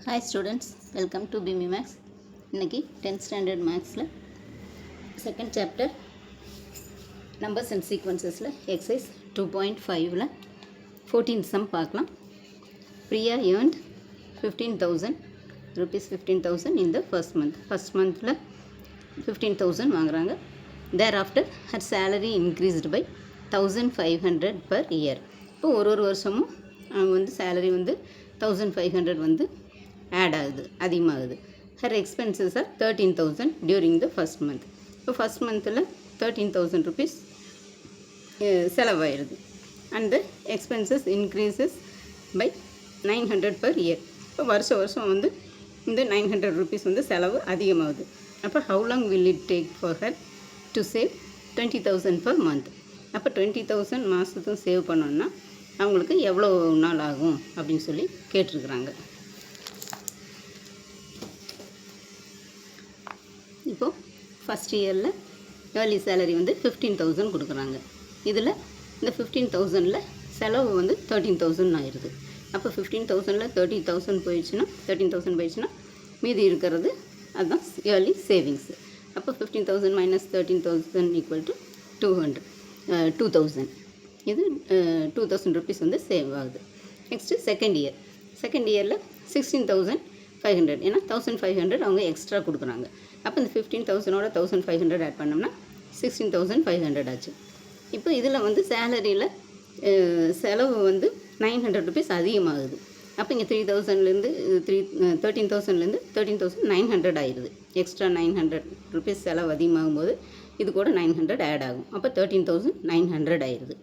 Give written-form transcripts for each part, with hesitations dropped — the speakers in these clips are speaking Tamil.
Hi students, welcome to BME Max. இன்னைக்கு 10th standard Maxல second chapter numbers and sequencesல exercise 2.5ல 14th sum பார்க்கலாம். Priya earned 15,000 rupees 15,000 in the first month. First monthல 15,000 வாங்குறாங்க. Thereafter her salary increased by 1,500 per year. இப்போ ஒரு வருஷமும் அவங்க வந்து சேலரி வந்து 1,500 வந்து ஆட் ஆகுது, அதிகமாகுது. Her expenses are 13,000 during the first month. இப்போ ஃபஸ்ட் மந்தில் 13,000 ருபீஸ் செலவாயிடுது. And the expenses increases by 900 per year. இப்போ வருஷம் வந்து இந்த 900 ருபீஸ் வந்து செலவு அதிகமாகுது. அப்போ how long will it take for her to save 20,000 per month. அப்போ 20,000 மாதத்துக்கும் சேவ் பண்ணோன்னா அவங்களுக்கு எவ்வளோ நாள் ஆகும் அப்படின்னு சொல்லி கேட்டிருக்கிறாங்க. இப்போது ஃபஸ்ட் இயரில் ஏர்லி சேலரி வந்து 15,000 கொடுக்குறாங்க. இதில் இந்த 15,000ல் செலவு வந்து 13,000 ஆயிடுது. அப்போ 15,000ல் 13,000 போயிடுச்சுன்னா மீதி இருக்கிறது அதுதான் இயர்லி சேவிங்ஸு. அப்போ 15,000 மைனஸ் 13,000 ஈக்குவல் டு 2,000. இது 2,000 ருபீஸ் வந்து சேவ் ஆகுது. நெக்ஸ்ட்டு செகண்ட் இயரில் 16,500, ஏன்னா 1,500 அவங்க எக்ஸ்ட்ரா கொடுக்குறாங்க. அப்போ இந்த 15,000ஓட 1,500 ஆட் பண்ணோம்னா 16,500 ஆச்சு. இப்போ இதில் வந்து சேலரியில் செலவு வந்து 900 ருபீஸ் அதிகமாகுது. அப்போ இங்கே 13,000லேருந்து 13,900 ஆயிடுது. எக்ஸ்ட்ரா 900 ருபீஸ் செலவு அதிகமாகும் போது இது கூட 900 ஆட் ஆகும். அப்போ 13,900 ஆயிடுது.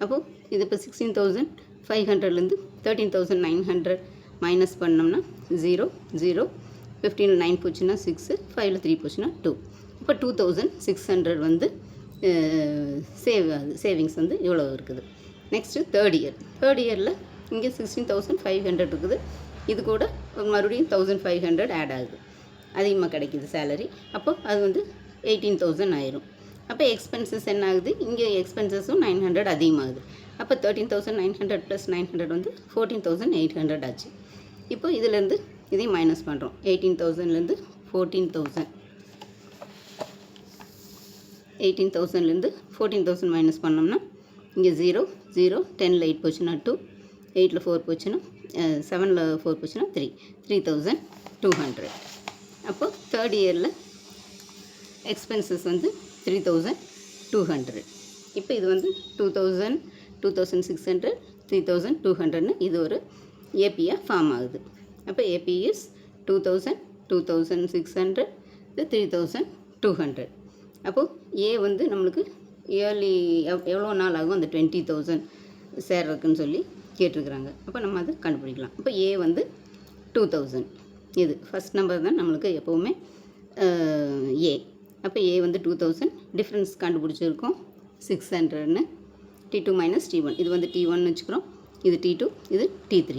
அப்போது இது இப்போ 16,500லேருந்து 13,900 மைனஸ் பண்ணோம்னா 0 0, 15ல் 9 போச்சுன்னா 6, 5ல் 3 போச்சுன்னா 2. இப்போ 2,600 வந்து சேவ் ஆகுது. சேவிங்ஸ் வந்து இவ்வளோ இருக்குது. நெக்ஸ்ட்டு தேர்ட் இயரில் இங்கே 16,500 இருக்குது. இது கூட மறுபடியும் 1,500 ஆட் ஆகுது, அதிகமாக கிடைக்கிது சேலரி. அப்போ அது வந்து 18,000 ஆயிரும். அப்போ எக்ஸ்பென்சஸ் என்ன ஆகுது, இங்கே எக்ஸ்பென்சஸும் 900 அதிகமாகுது. அப்போ 13,900 ப்ளஸ் 900 வந்து 14,800 ஆச்சு. இப்போ இதிலேருந்து இதையும் மைனஸ் பண்ணுறோம். 18,000லேருந்து 14,000 மைனஸ் பண்ணோம்னா இங்கே 0 0, 10ல் 8 போச்சுன்னா 2, 8ல் 4 போச்சுன்னா 7ல் 4 போச்சுன்னா 3, 3,200. அப்போ தேர்ட் இயரில் எக்ஸ்பென்சஸ் வந்து 3,200. இப்போ இது வந்து 2,000, 2,600, 3,200ன்னு இது ஒரு ஏபியாக ஃபார்ம் ஆகுது. அப்போ ஏபி இஸ் 2,000, 2,600, இது 3,200. அப்போது ஏ வந்து நம்மளுக்கு இயர்லி எவ்வளோ நாள் ஆகும் அந்த 20,000 சேர்றதுக்குன்னு சொல்லி கேட்டிருக்கிறாங்க. அப்போ நம்ம அதை கண்டுபிடிக்கலாம். அப்போ ஏ வந்து 2,000, இது ஃபஸ்ட் நம்பர் தான் நம்மளுக்கு எப்போவுமே ஏ. அப்போ ஏ வந்து 2,000, டிஃப்ரென்ஸ் கண்டுபிடிச்சிருக்கோம் 600ன்னு. T2 மைனஸ் T1, இது வந்து T1 வச்சுக்கிறோம், இது T2, இது T3.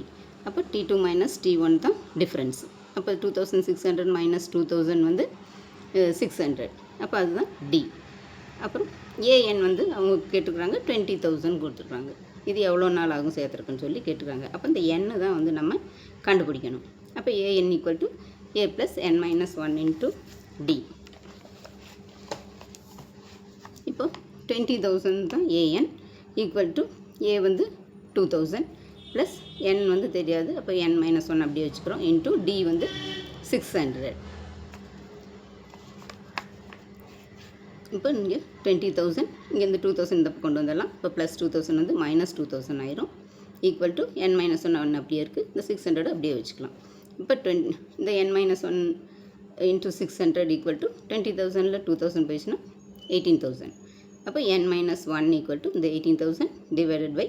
அப்போ T2 மைனஸ் T1 தான் டிஃப்ரென்ஸ். அப்போ 2,600 மைனஸ் 2,000 வந்து 600. அப்போ அதுதான் டி. அப்புறம் ஏஎன் வந்து அவங்க கேட்டுக்கிறாங்க 20,000 கொடுத்துருக்குறாங்க. இது எவ்வளோ நாள் ஆகும் சேர்த்துருக்குன்னு சொல்லி கேட்டுக்கிறாங்க. அப்போ இந்த எண்ணு தான் வந்து நம்ம கண்டுபிடிக்கணும். அப்போ A N equal to A plus N minus 1 into D. இப்போ 20,000 தான் ஏஎன் ஈக்குவல் டு ஏ வந்து 2,000 ப்ளஸ் என் வந்து தெரியாது. அப்போ என் மைனஸ் 1 அப்படியே வச்சுக்கிறோம் இன்ட்டு டி வந்து 600. இப்போ இங்கே 20,000, இங்கே இந்த 2,000 இந்த கொண்டு வந்துடலாம். இப்போ ப்ளஸ் 2,000 வந்து மைனஸ் 2,000 ஆயிரும். ஈக்குவல் டு என் மைனஸ் 1 அப்படியே இருக்குது. இந்த 600 அப்படியே வச்சுக்கலாம். இப்போ இந்த என் மைனஸ் 1 இன்ட்டு 600 ஈக்குவல் டு 20,000ல் 2,000 போயிடுச்சுன்னா 18,000. அப்போ n மைனஸ் 1 ஈக்குவல் டு இந்த 18,000 டிவைடட் பை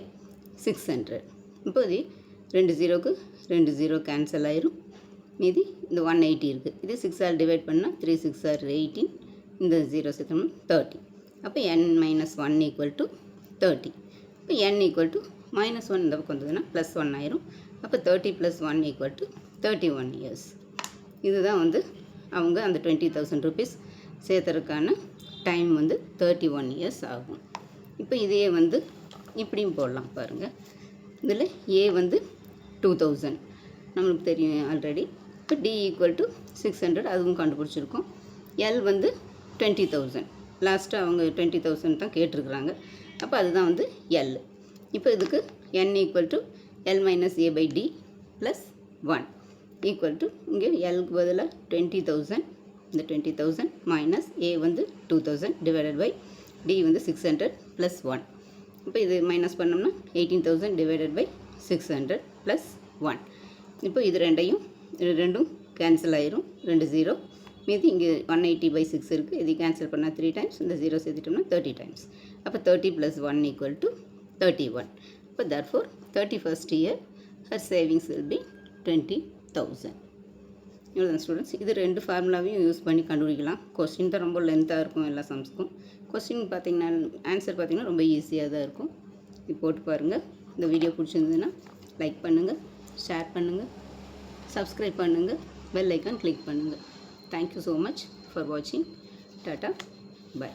600. இப்போ இது 2 0க்கு 2 0 கேன்சல் ஆயிரும். மீதி இந்த 180 இருக்குது. இது 6ஆல் டிவைட் பண்ணால் 3 6 are 18, இந்த 0 6 30. அப்போ n மைனஸ் 1 ஈக்குவல் டு 30. இப்போ n ஈக்குவல் டு மைனஸ் 1 இந்த பக்கம் வந்ததுன்னா ப்ளஸ் 1 ஆயிரும். அப்போ 30 ப்ளஸ் 1 ஈக்குவல் டு 31 இயர்ஸ். இதுதான் வந்து அவங்க அந்த 20,000 ருபீஸ் சேர்த்துறதுக்கான டைம் வந்து 31 இயர்ஸ் ஆகும். இப்போ இதையே வந்து இப்படியும் போடலாம் பாருங்கள். இதில் ஏ வந்து 2,000, நம்மளுக்கு தெரியும் ஆல்ரெடி. இப்போ D ஈக்குவல் டு 600 அதுவும் கண்டுபிடிச்சிருக்கோம். L வந்து 20,000. லாஸ்ட்டாக அவங்க 20,000 தான் கேட்டிருக்கிறாங்க. அப்போ அதுதான் வந்து L. இப்போ இதுக்கு N equal to L minus A by D plus 1 equal to இங்கே Lக்கு பதிலாக 20,000, இந்த 20,000 மைனஸ் A வந்து 2,000 டிவைடட் பை D வந்து 600 ப்ளஸ் 1. இப்போ இது மைனஸ் பண்ணோம்னா 18,000 டிவைடட் பை 600 ப்ளஸ் 1. இப்போ இது ரெண்டும் கேன்சல் ஆயிரும், 2 0. மீதி இங்கே 180/6 இருக்குது. இது கேன்சல் பண்ணால் 3 டைம்ஸ், இந்த 0 சேர்த்துட்டோம்னா 30 டைம்ஸ். அப்போ 30 + 1 ஈக்குவல் டு 31. இப்போ therefore 31st year her savings will be 20,000. இவ்வளோதான் ஸ்டூடெண்ட்ஸ். இது 2 ஃபார்முலாவையும் யூஸ் பண்ணி கண்டுபிடிக்கலாம். கொஸ்டின் தான் ரொம்ப லென்த்தாக இருக்கும் எல்லா சம்ஸ்க்கும். கொஸ்டின் பார்த்திங்கன்னா ஆன்சர் பார்த்திங்கன்னா ரொம்ப ஈஸியாக தான் இருக்கும். இது போட்டு பாருங்கள். இந்த வீடியோ பிடிச்சிருந்ததுன்னா லைக் பண்ணுங்கள், ஷேர் பண்ணுங்கள், சப்ஸ்கிரைப் பண்ணுங்கள், பெல் ஐக்கான் கிளிக் பண்ணுங்கள். Thank you so much for watching. Tata. Bye.